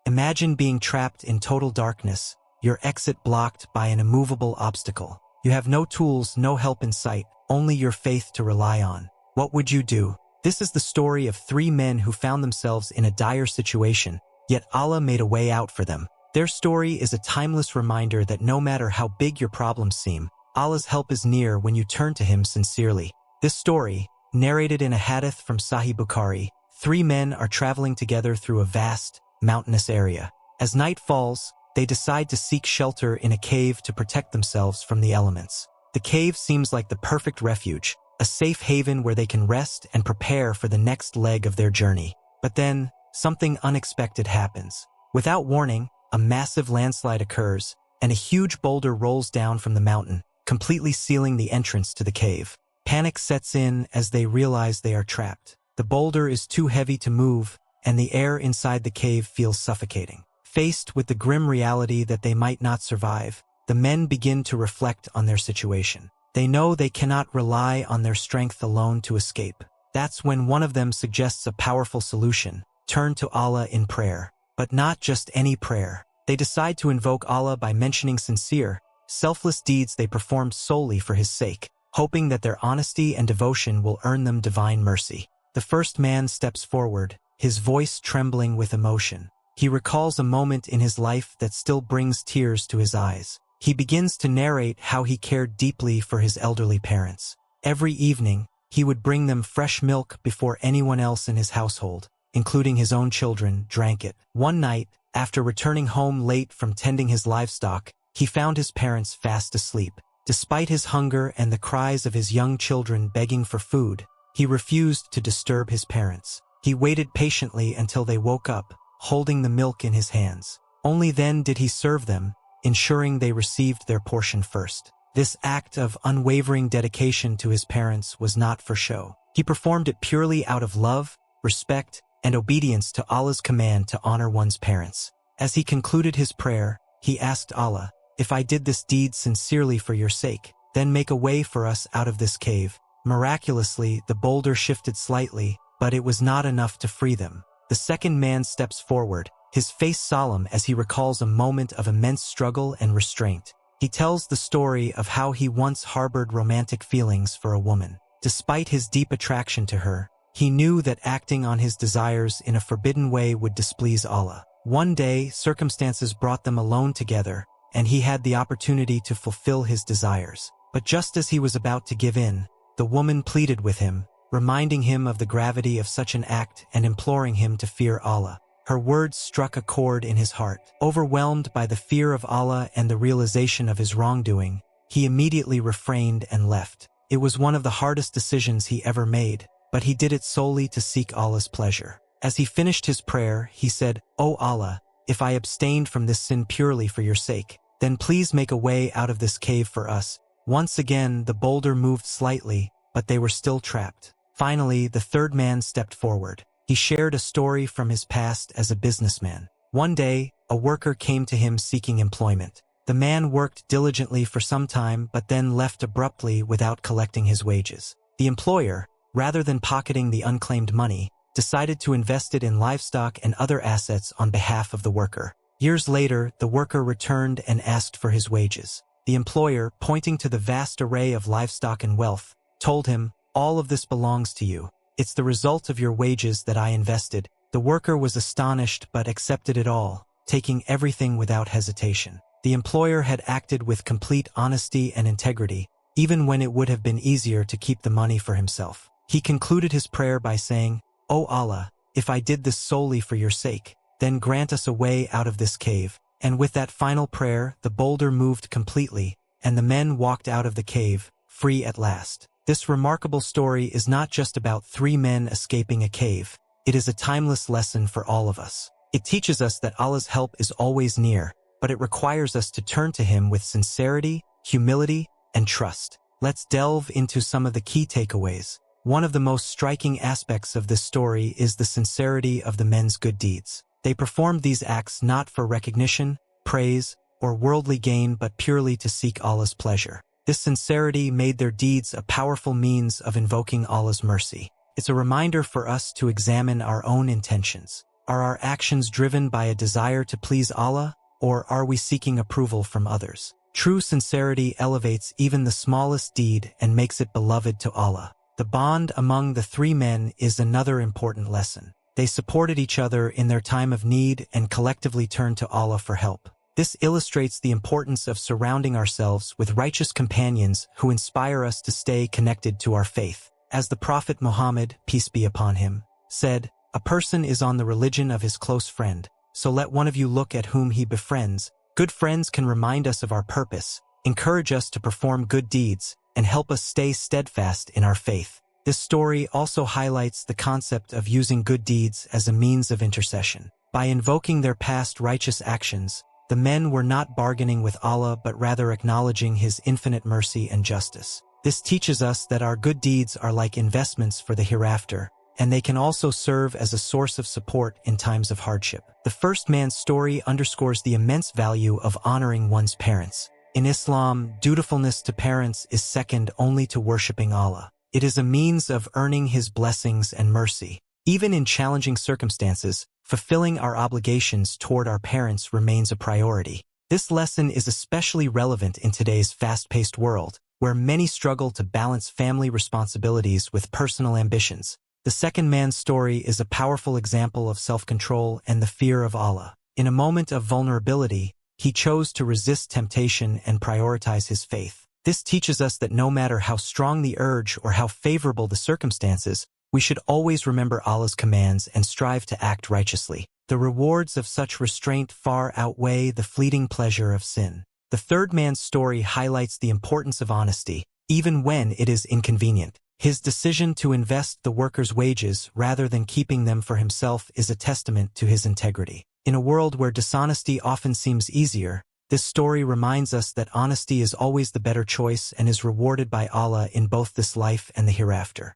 Imagine being trapped in total darkness, your exit blocked by an immovable obstacle. You have no tools, no help in sight, only your faith to rely on. What would you do? This is the story of three men who found themselves in a dire situation, yet Allah made a way out for them. Their story is a timeless reminder that no matter how big your problems seem, Allah's help is near when you turn to Him sincerely. This story, narrated in a hadith from Sahih Bukhari, three men are traveling together through a vast, mountainous area. As night falls, they decide to seek shelter in a cave to protect themselves from the elements. The cave seems like the perfect refuge, a safe haven where they can rest and prepare for the next leg of their journey. But then, something unexpected happens. Without warning, a massive landslide occurs, and a huge boulder rolls down from the mountain, completely sealing the entrance to the cave. Panic sets in as they realize they are trapped. The boulder is too heavy to move, and the air inside the cave feels suffocating. Faced with the grim reality that they might not survive, the men begin to reflect on their situation. They know they cannot rely on their strength alone to escape. That's when one of them suggests a powerful solution: turn to Allah in prayer. But not just any prayer. They decide to invoke Allah by mentioning sincere, selfless deeds they performed solely for His sake, hoping that their honesty and devotion will earn them divine mercy. The first man steps forward, his voice trembling with emotion. He recalls a moment in his life that still brings tears to his eyes. He begins to narrate how he cared deeply for his elderly parents. Every evening, he would bring them fresh milk before anyone else in his household, including his own children, drank it. One night, after returning home late from tending his livestock, he found his parents fast asleep. Despite his hunger and the cries of his young children begging for food, he refused to disturb his parents. He waited patiently until they woke up, holding the milk in his hands. Only then did he serve them, ensuring they received their portion first. This act of unwavering dedication to his parents was not for show. He performed it purely out of love, respect, and obedience to Allah's command to honor one's parents. As he concluded his prayer, he asked Allah, "If I did this deed sincerely for your sake, then make a way for us out of this cave." Miraculously, the boulder shifted slightly, but it was not enough to free them. The second man steps forward, his face solemn as he recalls a moment of immense struggle and restraint. He tells the story of how he once harbored romantic feelings for a woman. Despite his deep attraction to her, he knew that acting on his desires in a forbidden way would displease Allah. One day, circumstances brought them alone together, and he had the opportunity to fulfill his desires. But just as he was about to give in, the woman pleaded with him, reminding him of the gravity of such an act and imploring him to fear Allah. Her words struck a chord in his heart. Overwhelmed by the fear of Allah and the realization of his wrongdoing, he immediately refrained and left. It was one of the hardest decisions he ever made, but he did it solely to seek Allah's pleasure. As he finished his prayer, he said, "O Allah, if I abstained from this sin purely for your sake, then please make a way out of this cave for us." Once again, the boulder moved slightly, but they were still trapped. Finally, the third man stepped forward. He shared a story from his past as a businessman. One day, a worker came to him seeking employment. The man worked diligently for some time but then left abruptly without collecting his wages. The employer, rather than pocketing the unclaimed money, decided to invest it in livestock and other assets on behalf of the worker. Years later, the worker returned and asked for his wages. The employer, pointing to the vast array of livestock and wealth, told him, "All of this belongs to you. It's the result of your wages that I invested." The worker was astonished but accepted it all, taking everything without hesitation. The employer had acted with complete honesty and integrity, even when it would have been easier to keep the money for himself. He concluded his prayer by saying, "O Allah, if I did this solely for your sake, then grant us a way out of this cave." And with that final prayer, the boulder moved completely, and the men walked out of the cave, free at last. This remarkable story is not just about three men escaping a cave. It is a timeless lesson for all of us. It teaches us that Allah's help is always near, but it requires us to turn to Him with sincerity, humility, and trust. Let's delve into some of the key takeaways. One of the most striking aspects of this story is the sincerity of the men's good deeds. They performed these acts not for recognition, praise, or worldly gain but purely to seek Allah's pleasure. This sincerity made their deeds a powerful means of invoking Allah's mercy. It's a reminder for us to examine our own intentions. Are our actions driven by a desire to please Allah, or are we seeking approval from others? True sincerity elevates even the smallest deed and makes it beloved to Allah. The bond among the three men is another important lesson. They supported each other in their time of need and collectively turned to Allah for help. This illustrates the importance of surrounding ourselves with righteous companions who inspire us to stay connected to our faith. As the Prophet Muhammad, peace be upon him, said, "A person is on the religion of his close friend, so let one of you look at whom he befriends." Good friends can remind us of our purpose, encourage us to perform good deeds, and help us stay steadfast in our faith. This story also highlights the concept of using good deeds as a means of intercession. By invoking their past righteous actions, the men were not bargaining with Allah but rather acknowledging His infinite mercy and justice. This teaches us that our good deeds are like investments for the hereafter, and they can also serve as a source of support in times of hardship. The first man's story underscores the immense value of honoring one's parents. In Islam, dutifulness to parents is second only to worshiping Allah. It is a means of earning His blessings and mercy. Even in challenging circumstances, fulfilling our obligations toward our parents remains a priority. This lesson is especially relevant in today's fast-paced world, where many struggle to balance family responsibilities with personal ambitions. The second man's story is a powerful example of self-control and the fear of Allah. In a moment of vulnerability, he chose to resist temptation and prioritize his faith. This teaches us that no matter how strong the urge or how favorable the circumstances, we should always remember Allah's commands and strive to act righteously. The rewards of such restraint far outweigh the fleeting pleasure of sin. The third man's story highlights the importance of honesty, even when it is inconvenient. His decision to invest the workers' wages rather than keeping them for himself is a testament to his integrity. In a world where dishonesty often seems easier, this story reminds us that honesty is always the better choice and is rewarded by Allah in both this life and the hereafter.